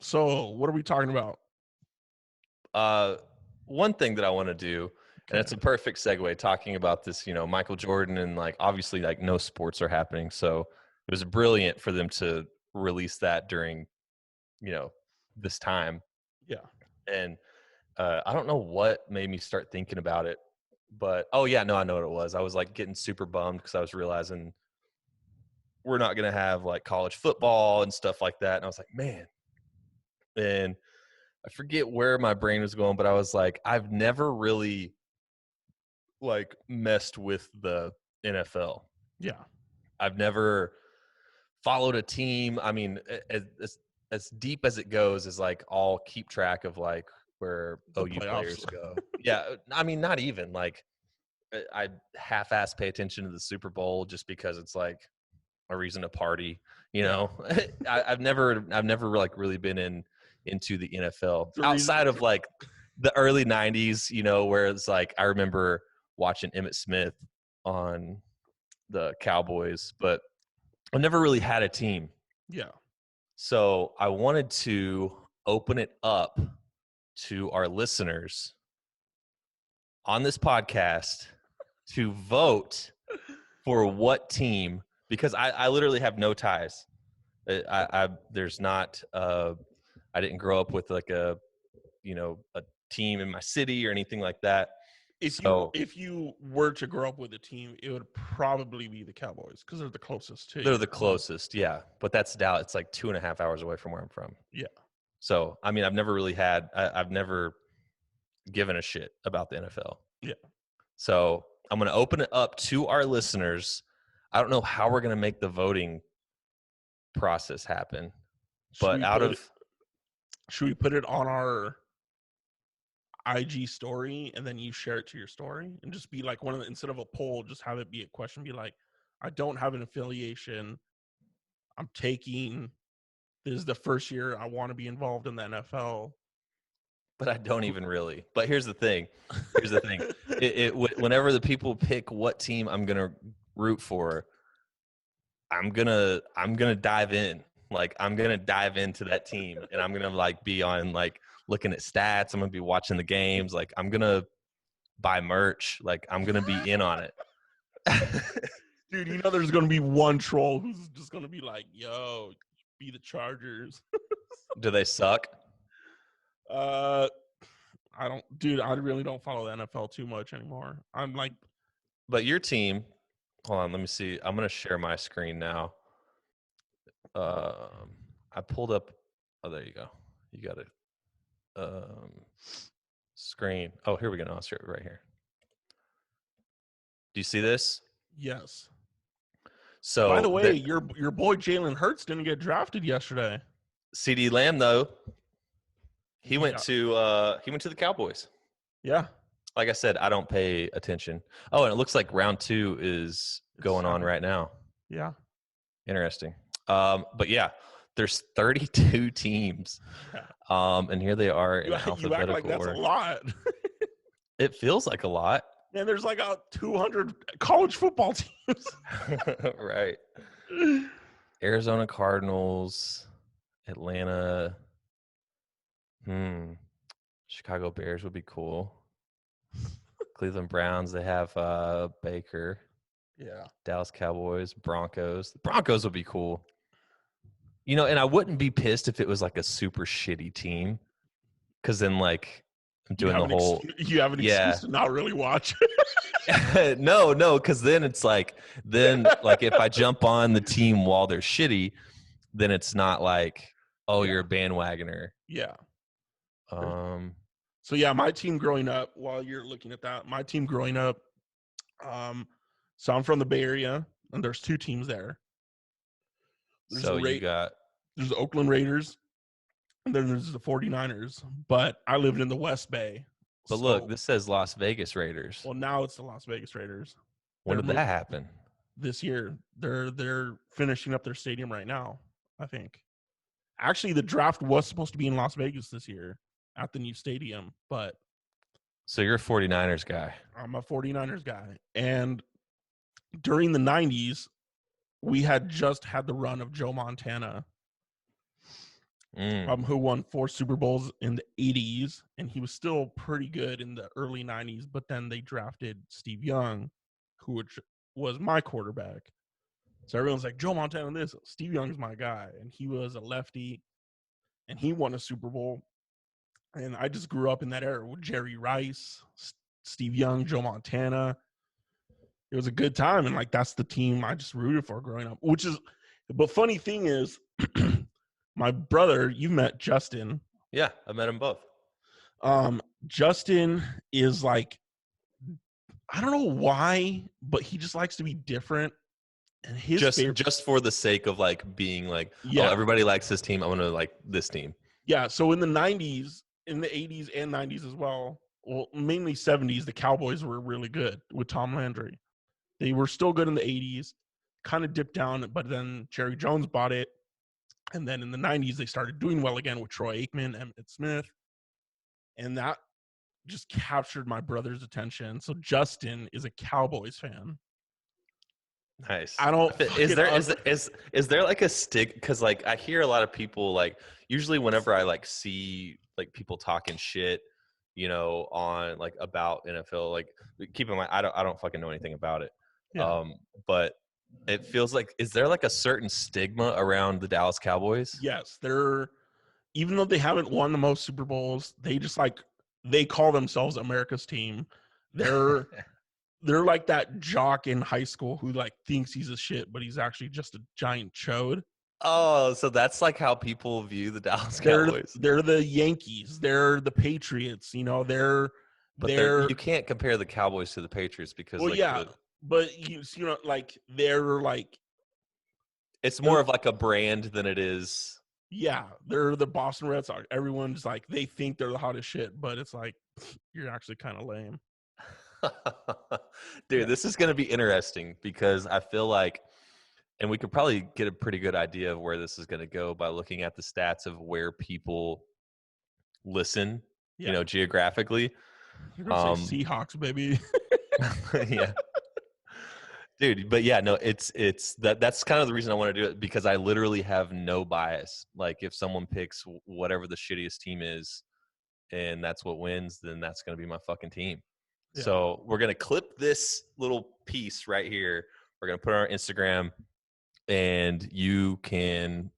So, what are we talking about? One thing that I want to do, and it's a perfect segue talking about this, Michael Jordan, and like obviously like no sports are happening. So it was brilliant for them to release that during, this time. Yeah. And I don't know what made me start thinking about it, but oh yeah, no, I know what it was. I was like getting super bummed because I was realizing we're not going to have like college football and stuff like that. And I was like, man, and I forget where my brain was going, but I was like, I've never really like messed with the NFL. Yeah. I've never followed a team. I mean, as deep as it goes is like I'll keep track of like where The OU playoffs. players go. Yeah, I mean, not even like I half-ass pay attention to the Super Bowl just because it's like a reason to party. I've never like really been into the NFL The reason. outside of like the early '90s. Where it's like I remember watching Emmitt Smith on the Cowboys, but I've never really had a team. Yeah. So I wanted to open it up to our listeners on this podcast to vote for what team, because I literally have no ties. There's not I didn't grow up with like a team in my city or anything like that. If you were to grow up with a team, it would probably be the Cowboys because they're the closest to you. They're the closest, yeah. But that's Dallas. It's like 2.5 hours away from where I'm from. Yeah. So I mean, I've never given a shit about the NFL. Yeah. So I'm going to open it up to our listeners. I don't know how we're going to make the voting process happen, but should we put it on our IG story and then you share it to your story and just be like instead of a poll, just have it be a question, be like, I don't have an affiliation. I'm taking, this is the first year I want to be involved in the NFL. But I don't even really. But here's the thing. Whenever the people pick what team I'm gonna root for, I'm gonna dive in. Like I'm gonna dive into that team, and I'm gonna like be on like looking at stats. I'm gonna be watching the games. Like I'm gonna buy merch. Like I'm gonna be in on it. Dude, there's gonna be one troll who's just gonna be like, "Yo, be the Chargers." Do they suck? I really don't follow the NFL too much anymore. I'm like, but your team, hold on, let me see. I'm gonna share my screen now. I pulled up. Oh, there you go. You got it. Screen. Oh, here we go. No, I'll share it right here. Do you see this? yes. So, by the way, your boy Jalen Hurts didn't get drafted yesterday. CeeDee Lamb though, he went to the Cowboys. Yeah. Like I said, I don't pay attention. Oh, and it looks like round 2 is going on right now. Yeah. Interesting. But yeah, there's 32 teams. And here they are in alphabetical order. You act like that's a lot. It feels like a lot. And there's like 200 college football teams. Right. Arizona Cardinals, Atlanta. Chicago Bears would be cool. Cleveland Browns, they have Baker. Yeah. Dallas Cowboys, Broncos. The Broncos would be cool. And I wouldn't be pissed if it was like a super shitty team. Because then like I'm doing the whole you have an excuse to not really watch. No, because then it's like like if I jump on the team while they're shitty, then it's not like, oh, you're a bandwagoner. Yeah. So yeah, my team growing up, while you're looking at that, my team growing up, so I'm from the Bay Area, and there's 2 teams there. There's the Oakland Raiders, and then there's the 49ers, but I lived in the West Bay. But look, this says Las Vegas Raiders. Well, now it's the Las Vegas Raiders. When did that happen? This year. They're finishing up their stadium right now, I think. Actually, the draft was supposed to be in Las Vegas this year at the new stadium, but... So you're a 49ers guy. I'm a 49ers guy. And during the 90s, we had just had the run of Joe Montana. Mm. who won 4 Super Bowls in the 80s, and he was still pretty good in the early 90s. But then they drafted Steve Young, who was my quarterback. So everyone's like, Joe Montana, this Steve Young's my guy, and he was a lefty, and he won a Super Bowl. And I just grew up in that era with Jerry Rice, Steve Young, Joe Montana. It was a good time, and like that's the team I just rooted for growing up. Which is, but funny thing is, my brother, you met Justin. Yeah, I met them both. Justin is like, I don't know why, but he just likes to be different. And his favorite, Just for the sake of like being like, oh, yeah, everybody likes this team. I'm gonna like this team. yeah. So in the 90s, in the 80s and 90s as well, well, mainly 70s, the Cowboys were really good with Tom Landry. They were still good in the 80s, kind of dipped down, but then Jerry Jones bought it. And then in the 90s, they started doing well again with Troy Aikman, Emmitt Smith. And that just captured my brother's attention. So Justin is a Cowboys fan. Nice. I don't Is fucking there is there like a stick? Because like I hear a lot of people like usually whenever I like see like people talking shit, you know, on like about NFL, like keep in mind I don't fucking know anything about it. yeah. But it feels like is there like a certain stigma around the Dallas Cowboys? Yes, they're, even though they haven't won the most Super Bowls, they just like, they call themselves America's team. They're they're like that jock in high school who like thinks he's a shit, but he's actually just a giant chode. Oh, so that's like how people view the Dallas They're Cowboys. they're the Yankees. They're the Patriots. You know, But they're you can't compare the Cowboys to the Patriots because well, like yeah, but you know, like they're like it's they're more of like a brand than it is. yeah, they're the Boston Red Sox. Everyone's like they think they're the hottest shit, but it's like you're actually kind of lame. Yeah, Dude, this is going to be interesting because I feel like, and we could probably get a pretty good idea of where this is going to go by looking at the stats of where people listen, you yeah. know, geographically. You're gonna say Um, Seahawks, baby. yeah, dude, but yeah, no, it's that's kind of the reason I want to do it because I literally have no bias. Like if someone picks whatever the shittiest team is and that's what wins, then that's going to be my fucking team. Yeah, So we're going to clip this little piece right here. We're going to put it on our Instagram and you can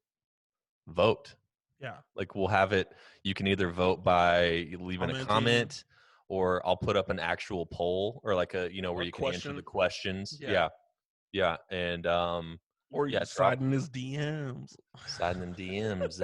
vote. yeah. Like we'll have it. You can either vote by leaving a Commenting comment or I'll put up an actual poll or like a, you know, where or you can answer the question. questions. Yeah, Yeah. Yeah. And or you yeah, can drop slide in his DMs. sliding in DMs.